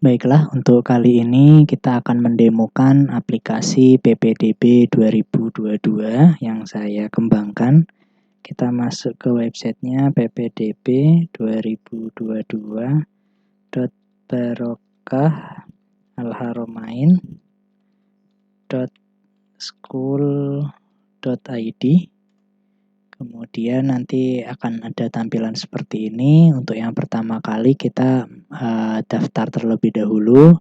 Baiklah, untuk kali ini kita akan mendemokan aplikasi PPDB 2022 yang saya kembangkan. Kita masuk ke websitenya ppdb.barokah.school.id. Kemudian nanti akan ada tampilan seperti ini. Untuk yang pertama kali kita daftar terlebih dahulu.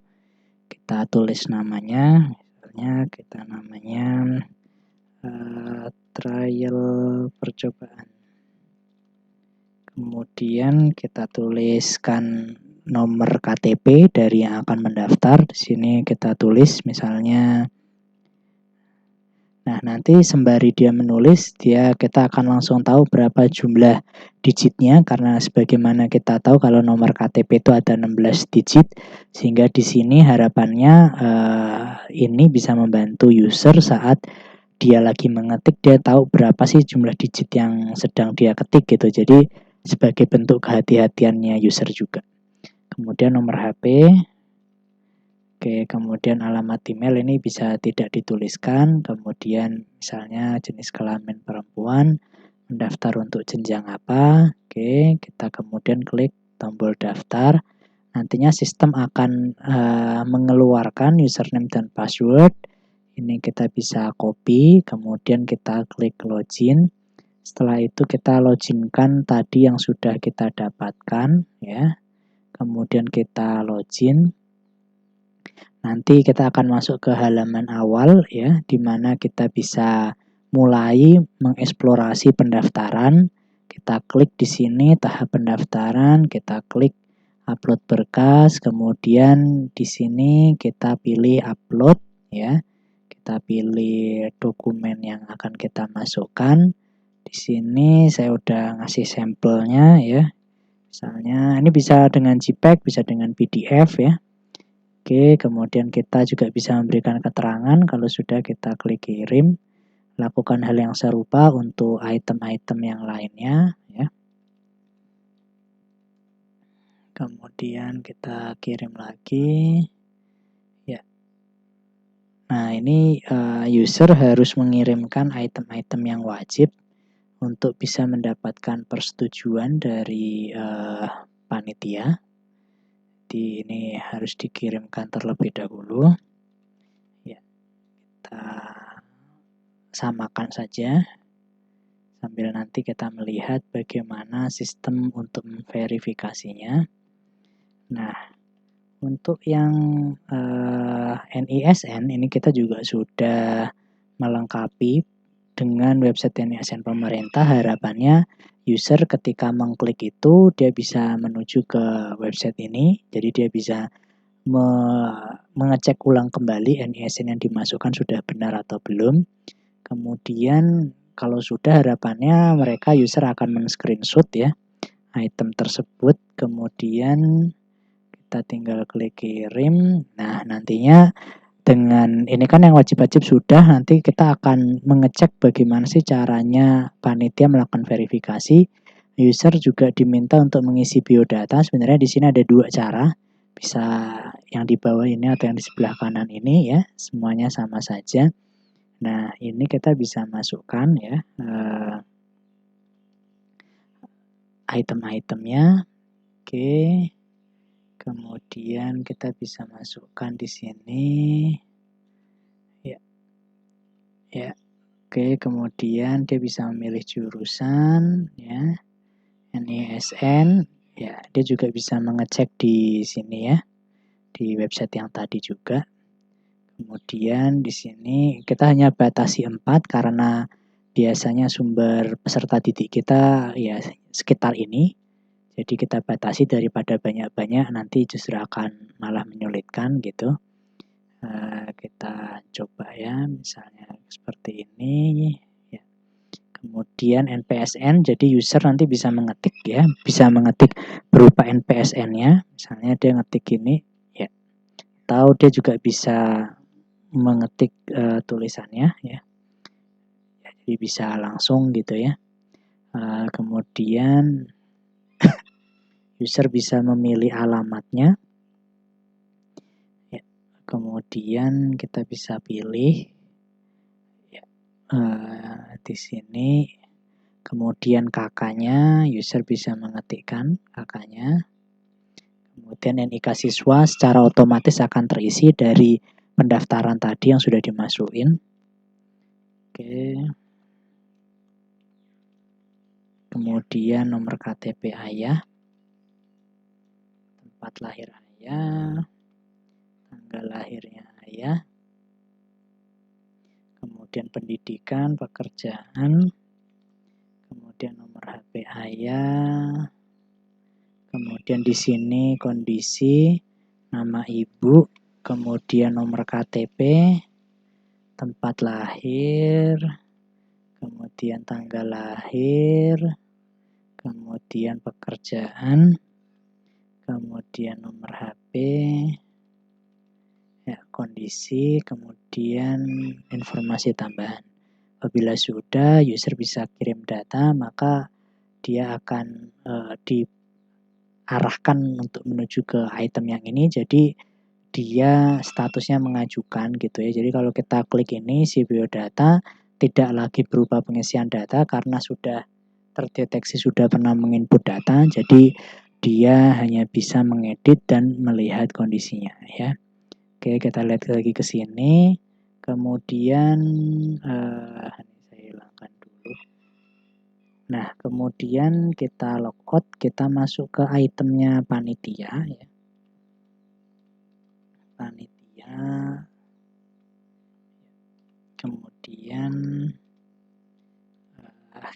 Kita tulis namanya, misalnya kita namanya trial percobaan. Kemudian kita tuliskan nomor KTP dari yang akan mendaftar. Di sini kita tulis misalnya. Nah, nanti sembari dia menulis, kita akan langsung tahu berapa jumlah digitnya, karena sebagaimana kita tahu kalau nomor KTP itu ada 16 digit, sehingga di sini harapannya ini bisa membantu user saat dia lagi mengetik, dia tahu berapa sih jumlah digit yang sedang dia ketik gitu. Jadi sebagai bentuk kehati-hatiannya user juga. Kemudian nomor HP. Oke, kemudian alamat email ini bisa tidak dituliskan. Kemudian misalnya jenis kelamin perempuan, mendaftar untuk jenjang apa. Oke, kita kemudian klik tombol daftar. Nantinya sistem akan mengeluarkan username dan password. Ini kita bisa copy, kemudian kita klik login. Setelah itu kita loginkan tadi yang sudah kita dapatkan, ya. Kemudian kita login. Nanti kita akan masuk ke halaman awal, ya, di mana kita bisa mulai mengeksplorasi pendaftaran. Kita klik di sini tahap pendaftaran, kita klik upload berkas, kemudian di sini kita pilih upload, ya. Kita pilih dokumen yang akan kita masukkan. Di sini saya udah ngasih sampelnya, ya. Misalnya ini bisa dengan JPEG, bisa dengan PDF, ya. Oke, kemudian kita juga bisa memberikan keterangan kalau sudah kita klik kirim. Lakukan hal yang serupa untuk item-item yang lainnya, ya. Kemudian kita kirim lagi. Ya. Nah, ini user harus mengirimkan item-item yang wajib untuk bisa mendapatkan persetujuan dari panitia. Ini harus dikirimkan terlebih dahulu. Ya, kita samakan saja sambil nanti kita melihat bagaimana sistem untuk memverifikasinya. Nah, untuk yang NISN ini kita juga sudah melengkapi dengan website NISN pemerintah. Harapannya user ketika mengklik itu dia bisa menuju ke website ini, jadi dia bisa mengecek ulang kembali NISN yang dimasukkan sudah benar atau belum. Kemudian kalau sudah, harapannya mereka user akan men-screenshot, ya, item tersebut. Kemudian kita tinggal klik kirim. Nah, nantinya dengan ini kan yang wajib-wajib sudah, nanti kita akan mengecek bagaimana sih caranya panitia melakukan verifikasi. User juga diminta untuk mengisi biodata. Sebenarnya di sini ada dua cara. Bisa yang di bawah ini atau yang di sebelah kanan ini, ya. Semuanya sama saja. Nah, ini kita bisa masukkan, ya, item-itemnya. Oke. Kemudian kita bisa masukkan di sini. Ya. Ya. Oke, kemudian dia bisa memilih jurusan, ya. NISN, ya, dia juga bisa mengecek di sini, ya. Di website yang tadi juga. Kemudian di sini kita hanya batasi 4 karena biasanya sumber peserta didik kita ya sekitar ini. Jadi kita batasi daripada banyak-banyak nanti justru akan malah menyulitkan gitu. Kita coba, ya, misalnya seperti ini, ya. Kemudian NPSN, jadi user nanti bisa mengetik, ya, bisa mengetik berupa NPSN-nya. Misalnya dia ngetik ini, ya. Atau dia juga bisa mengetik tulisannya, ya. Jadi bisa langsung gitu, ya. Kemudian user bisa memilih alamatnya. Kemudian kita bisa pilih di sini. Kemudian kakaknya, user bisa mengetikkan kakaknya. Kemudian NIK siswa secara otomatis akan terisi dari pendaftaran tadi yang sudah dimasukin. Oke. Kemudian nomor KTP ayah, tempat lahir ayah, tanggal lahirnya ayah, kemudian pendidikan, pekerjaan, kemudian nomor HP ayah, kemudian di sini kondisi, nama ibu, kemudian nomor KTP, tempat lahir, kemudian tanggal lahir, kemudian pekerjaan, kemudian nomor HP, ya, kondisi, kemudian informasi tambahan. Apabila sudah, user bisa kirim data, maka dia akan diarahkan untuk menuju ke item yang ini. Jadi dia statusnya mengajukan gitu ya. Jadi kalau kita klik ini, si biodata tidak lagi berupa pengisian data karena sudah terdeteksi sudah pernah menginput data, jadi dia hanya bisa mengedit dan melihat kondisinya ya. Oke, kita lihat lagi ke sini. Kemudian saya hilangkan dulu. Nah, kemudian kita logout, kita masuk ke itemnya panitia ya. Panitia. Kemudian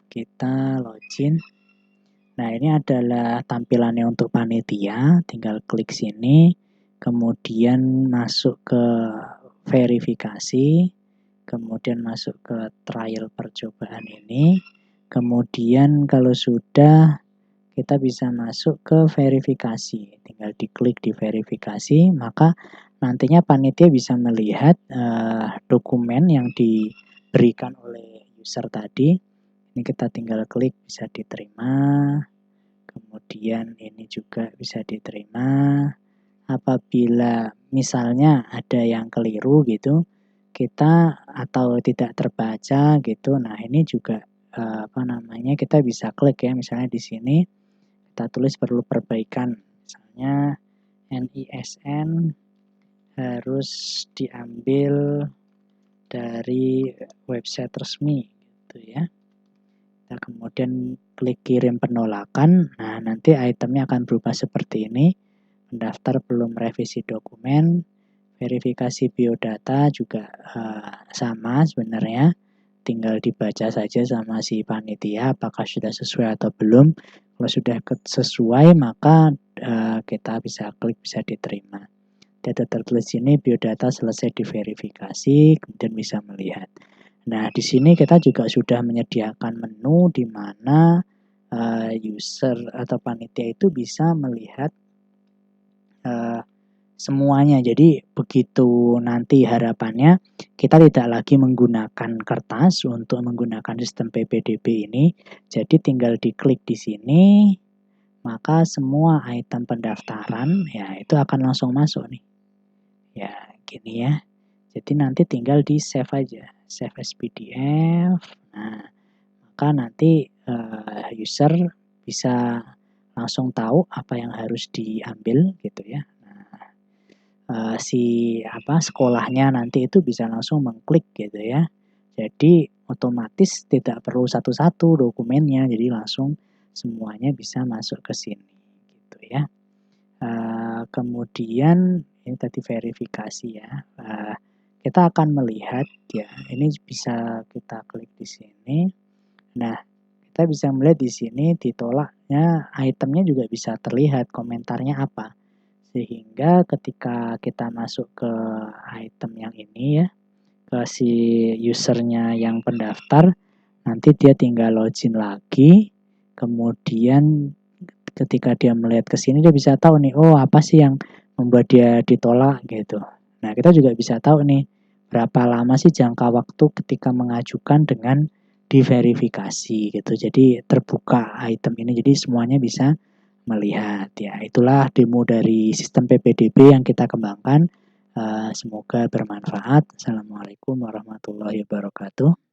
kita login. Nah, ini adalah tampilannya untuk panitia. Tinggal klik sini, kemudian masuk ke verifikasi, kemudian masuk ke trial percobaan ini. Kemudian kalau sudah, kita bisa masuk ke verifikasi. Tinggal diklik di verifikasi, maka nantinya panitia bisa melihat dokumen yang diberikan oleh user tadi. Ini kita tinggal klik bisa diterima, kemudian ini juga bisa diterima. Apabila misalnya ada yang keliru gitu, kita atau tidak terbaca gitu, nah ini juga kita bisa klik ya, misalnya di sini kita tulis perlu perbaikan, misalnya NISN harus diambil dari website resmi gitu ya. Kita kemudian klik kirim penolakan. Nah, nanti itemnya akan berubah seperti ini. Pendaftar belum revisi dokumen. Verifikasi biodata juga sama sebenarnya. Tinggal dibaca saja sama si panitia apakah sudah sesuai atau belum. Kalau sudah sesuai, maka kita bisa klik bisa diterima. Data tertulis ini biodata selesai diverifikasi, kemudian bisa melihat. Nah, di sini kita juga sudah menyediakan menu di mana user atau panitia itu bisa melihat semuanya. Jadi begitu nanti harapannya kita tidak lagi menggunakan kertas untuk menggunakan sistem PPDB ini. Jadi tinggal diklik di sini, maka semua item pendaftaran ya itu akan langsung masuk nih. Ya, gini ya. Jadi nanti tinggal di save aja, save as PDF. Nah, maka nanti user bisa langsung tahu apa yang harus diambil gitu ya. Nah, sekolahnya nanti itu bisa langsung mengklik gitu ya. Jadi otomatis tidak perlu satu-satu dokumennya, jadi langsung semuanya bisa masuk ke sini gitu ya. Kemudian ini tadi verifikasi ya. Kita akan melihat ya, ini bisa kita klik di sini. Nah, kita bisa melihat di sini ditolaknya itemnya juga bisa terlihat komentarnya apa. Sehingga ketika kita masuk ke item yang ini ya, ke si usernya yang pendaftar, nanti dia tinggal login lagi, kemudian ketika dia melihat ke sini dia bisa tahu nih, oh apa sih yang membuat dia ditolak gitu. Nah, kita juga bisa tahu nih berapa lama sih jangka waktu ketika mengajukan dengan diverifikasi gitu. Jadi terbuka item ini, jadi semuanya bisa melihat ya. Itulah demo dari sistem PPDB yang kita kembangkan. Semoga bermanfaat. Assalamualaikum warahmatullahi wabarakatuh.